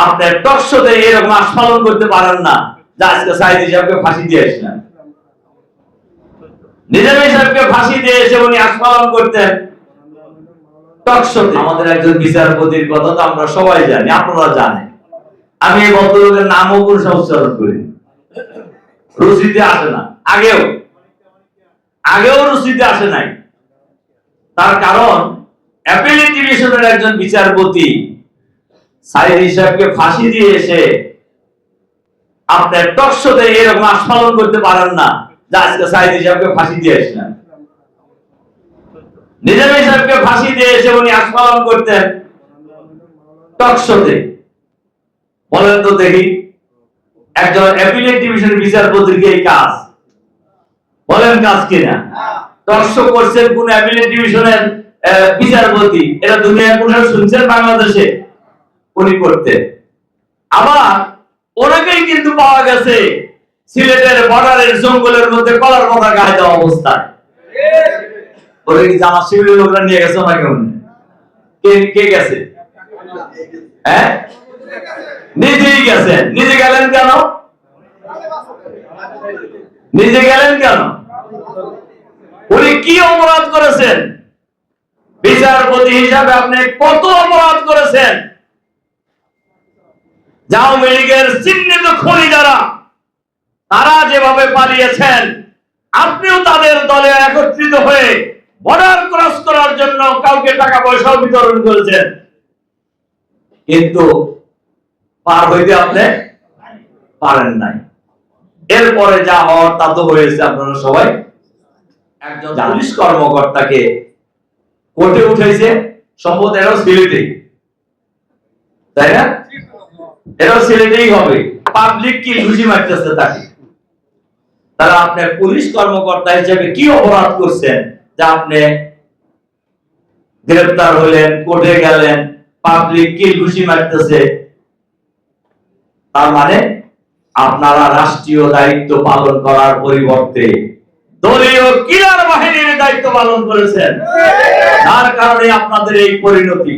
আপনার টকশোতে এরকম আস্ফালন করতে পারেন না যে আজকে সাইদ সাহেবকে ফাঁসি দিয়ে আসলেন। নিজামী সাহেবকে ফাঁসি দিয়ে এসে উনি আস্ফালন করতেন টকশোতে। আমাদের একজন বিচারপতির কথা তো আমরা সবাই জানি, আপনারা জানেন। আমি এই ভদ্রলোকের নামও কোনো উচ্চারণ করি, রুচিতে আসে না, আগেও রুচিতে আসে নাই। তার কারণ অ্যাপিলেট ডিভিশনের একজন বিচারপতি সাইদ সাহেবকে ফাঁসি দিয়ে এসে আপনার টকশোতে এরকম আস্ফালন করতে পারেন না যে আজকে সাইদ সাহেবকে ফাঁসি দিয়ে আসলেন। নিজামী সাহেবকে ফাঁসি দিয়ে এসে উনি আস্ফালন করতেন টকশোতে। বলেন তো দেখি, একজন অ্যাপিলেট ডিভিশনের বিচারপতির এই কাজ, বলেন কাজ কিনা? টকশো করছেন কোন অ্যাপিলেট ডিভিশনের বিচারপতি, এটা দুনিয়ায় কোথাও শুনছেন? বাংলাদেশে উনি করতেন। আবার ওনাকেই কিন্তু পাওয়া গেছে সিলেটের বর্ডারের জঙ্গলের মধ্যে কলার পাতা গায়ে দেওয়া অবস্থায়। ওরা কি জামা শিবিরের লোকরা নিয়ে গেছে ওনাকে? কে গেছে? হ্যাঁ, নিজেই গেছেন। নিজে গেলেন কেন? উনি কি অপরাধ করেছেন? বিচারপতি হিসাবে আপনি কত অপরাধ করেছেন? আওয়ামী লীগের চিহ্নিত খুনি যারা, তারা যেভাবে পালিয়েছেন, আপনিও তাদের দলে একত্রিত হয়ে বর্ডার ক্রস করার জন্য কাউকে টাকা পয়সা বিতরণ করেছেন, কিন্তু পার হইতে আপনি পারেন নাই। এরপরে যা হওয়ার তা তো হয়েছে, আপনারা সবাই। একজন পুলিশ কর্মকর্তাকে কোর্টে উঠেছে, সম্ভবত এরাও সিলেটে, তাই না? এরাও সিলেটেই হবে। পাবলিক কি ঘুষি মারতেছে তাকে। তারা আপনার পুলিশ কর্মকর্তা হিসেবে কি অপরাধ করছেন যে আপনি গ্রেফতার হলেন, কোর্টে গেলেন, পাবলিক কি ঘুষি মারতেছে? তার মানে আপনারা রাষ্ট্রীয় দায়িত্ব পালন করার পরিবর্তে দলীয় কিলার বাহিনীর দায়িত্ব পালন করেছেন। তার কারণে আপনাদের এই পরিণতি।